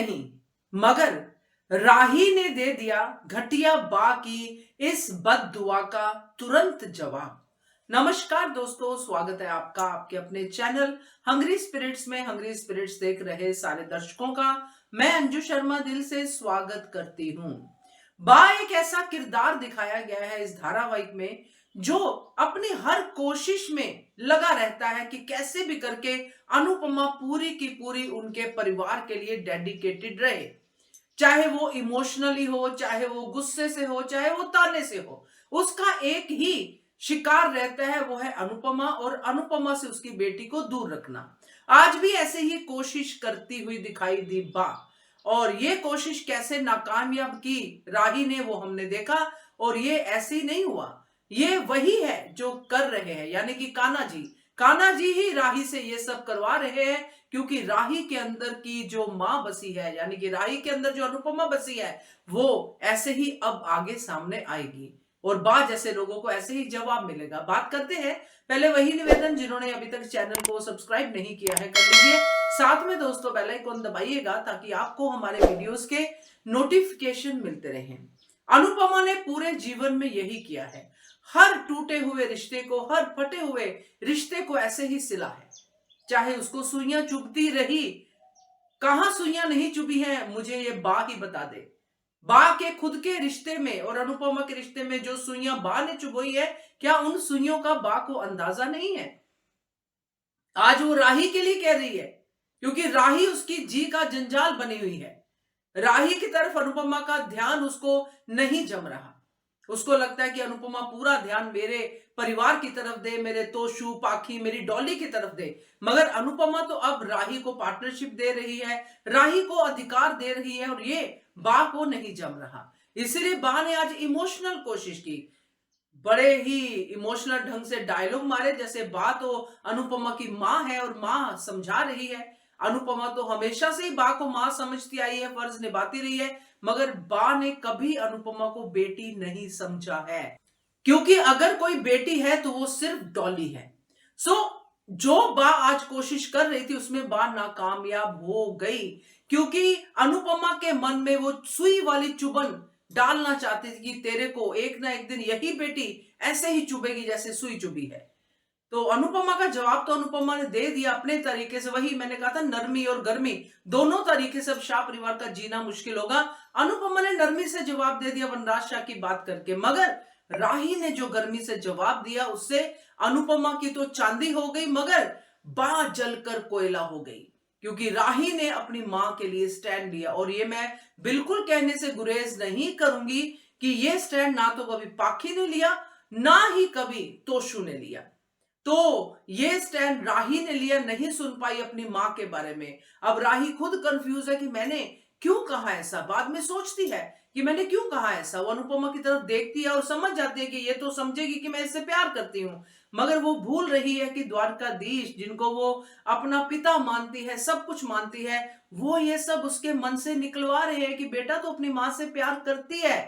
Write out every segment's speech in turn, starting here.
नहीं, मगर राही ने दे दिया घटिया बा की इस बद्दुआ का तुरंत जवाब। नमस्कार दोस्तों, स्वागत है आपका आपके अपने चैनल हंग्री स्पिरिट्स में। हंग्री स्पिरिट्स देख रहे सारे दर्शकों का मैं अंजू शर्मा दिल से स्वागत करती हूं। बा एक ऐसा किरदार दिखाया गया है इस धारावाहिक में जो अपनी हर कोशिश में लगा रहता है कि कैसे भी करके अनुपमा पूरी की पूरी उनके परिवार के लिए डेडिकेटेड रहे। चाहे वो इमोशनली हो, चाहे वो गुस्से से हो, चाहे वो ताने से हो, उसका एक ही शिकार रहता है, वो है अनुपमा, और अनुपमा से उसकी बेटी को दूर रखना। आज भी ऐसे ही कोशिश करती हुई दिखाई दी बा, और ये कोशिश कैसे नाकामयाब की राही ने वो हमने देखा। और ये ऐसे ही नहीं हुआ, ये वही है जो कर रहे हैं, यानी कि कान्हा जी ही राही से ये सब करवा रहे हैं, क्योंकि राही के अंदर की जो मां बसी है, यानी कि राही के अंदर जो अनुपमा बसी है, वो ऐसे ही अब आगे सामने आएगी और बा जैसे लोगों को ऐसे ही जवाब मिलेगा। बात करते हैं, पहले वही निवेदन, जिन्होंने अभी तक चैनल को सब्सक्राइब नहीं किया है कर लीजिए, साथ में दोस्तों बेल आइकन दबाइएगा ताकि आपको हमारे वीडियोस के नोटिफिकेशन मिलते रहें। अनुपमा ने पूरे जीवन में यही किया है, हर टूटे हुए रिश्ते को, हर फटे हुए रिश्ते को ऐसे ही सिला है। चाहे उसको सुइयां चुभती रही, कहां सुइयां नहीं चुभी हैं मुझे ये बा ही बता दे। बा के खुद के रिश्ते में और अनुपमा के रिश्ते में जो सुइयां बा ने चुभोई है, क्या उन सुइयों का बा को अंदाजा नहीं है? आज वो राही के लिए कह रही है, क्योंकि राही उसकी जी का जंजाल बनी हुई है। राही की तरफ अनुपमा का ध्यान उसको नहीं जम रहा। उसको लगता है कि अनुपमा पूरा ध्यान मेरे परिवार की तरफ दे, मेरे तोशु पाखी, मेरी डॉली की तरफ दे, मगर अनुपमा तो अब राही को पार्टनरशिप दे रही है, राही को अधिकार दे रही है, और ये बा को नहीं जम रहा। इसलिए बा ने आज इमोशनल कोशिश की, बड़े ही इमोशनल ढंग से डायलॉग मारे, जैसे बा तो अनुपमा की मां है और मां समझा रही है। अनुपमा तो हमेशा से ही बा को मां समझती आई है, फर्ज निभाती रही है, मगर बा ने कभी अनुपमा को बेटी नहीं समझा है, क्योंकि अगर कोई बेटी है तो वो सिर्फ डॉली है। जो बा आज कोशिश कर रही थी उसमें बा नाकामयाब हो गई, क्योंकि अनुपमा के मन में वो सुई वाली चुभन डालना चाहती थी कि तेरे को एक ना एक दिन यही बेटी ऐसे ही चुभेगी जैसे सुई चुभी है। तो अनुपमा का जवाब तो अनुपमा ने दे दिया अपने तरीके से। वही मैंने कहा था, नरमी और गर्मी दोनों तरीके से अब शाह परिवार का जीना मुश्किल होगा। अनुपमा ने नरमी से जवाब दे दिया वनराज शाह की बात करके, मगर राही ने जो गर्मी से जवाब दिया उससे अनुपमा की तो चांदी हो गई, मगर बा जलकर कोयला हो गई, क्योंकि राही ने अपनी मां के लिए स्टैंड लिया। और ये मैं बिल्कुल कहने से गुरेज नहीं करूंगी कि ये स्टैंड ना तो कभी पाखी ने लिया, ना ही कभी तोशु ने लिया। तो ये स्टैंड राही ने लिया, नहीं सुन पाई अपनी मां के बारे में। अब राही खुद कंफ्यूज है कि मैंने क्यों कहा ऐसा। बाद में सोचती है कि मैंने क्यों कहा ऐसा। वो अनुपमा की तरफ देखती है और समझ जाती है कि ये तो समझेगी कि मैं इससे प्यार करती हूं, मगर वो भूल रही है कि द्वारकाधीश, जिनको वो अपना पिता मानती है, सब कुछ मानती है, वो ये सब उसके मन से निकलवा रहे हैं कि बेटा तो अपनी मां से प्यार करती है,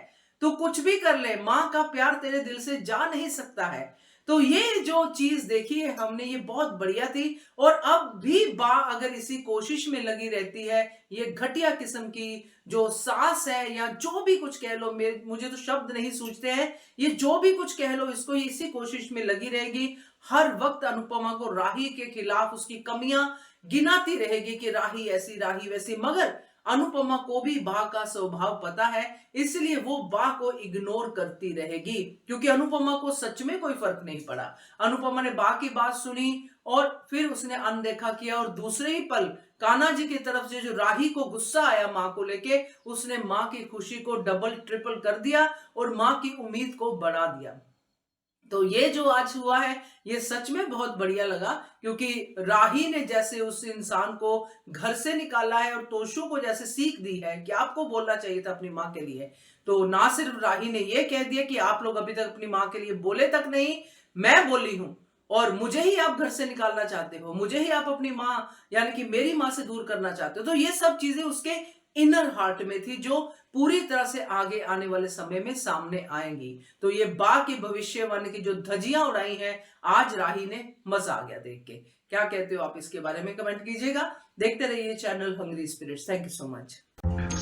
तो कुछ भी कर ले, मां का प्यार तेरे दिल से जा नहीं सकता है। तो ये जो चीज देखी है हमने, ये बहुत बढ़िया थी। और अब भी बा अगर इसी कोशिश में लगी रहती है, ये घटिया किस्म की जो सास है, या जो भी कुछ कह लो, मुझे तो शब्द नहीं सूझते हैं, ये जो भी कुछ कह लो, इसको इसी कोशिश में लगी रहेगी। हर वक्त अनुपमा को राही के खिलाफ उसकी कमियां गिनाती रहेगी कि राही ऐसी, राही वैसी, मगर अनुपमा को भी बा का स्वभाव पता है, इसलिए वो बा को इग्नोर करती रहेगी, क्योंकि अनुपमा को सच में कोई फर्क नहीं पड़ा। अनुपमा ने बा की बात सुनी और फिर उसने अनदेखा किया, और दूसरे ही पल कान्हा जी की तरफ से जो राही को गुस्सा आया मां को लेके, उसने मां की खुशी को डबल ट्रिपल कर दिया और मां की उम्मीद को बढ़ा दिया। तो ये जो आज हुआ है, ये सच में बहुत बढ़िया लगा, क्योंकि राही ने जैसे उस इंसान को घर से निकाला है और तोशु को जैसे सीख दी है कि आपको बोलना चाहिए था अपनी मां के लिए, तो ना सिर्फ राही ने ये कह दिया कि आप लोग अभी तक अपनी मां के लिए बोले तक नहीं, मैं बोली हूं और मुझे ही आप घर से निकालना चाहते हो, मुझे ही आप अपनी मां यानी कि मेरी मां से दूर करना चाहते हो। तो ये सब चीजें उसके इनर हार्ट में थी, जो पूरी तरह से आगे आने वाले समय में सामने आएंगी। तो ये बा की भविष्यवाणी की जो धज्जियां उड़ाई हैं आज राही ने, मजा आ गया देख के। क्या कहते हो आप इसके बारे में कमेंट कीजिएगा। देखते रहिए channel Hungry Spirits. Thank you so much.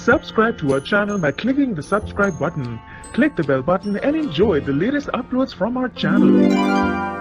Subscribe to our channel by clicking the subscribe button. Click the bell button and enjoy the latest uploads from our channel.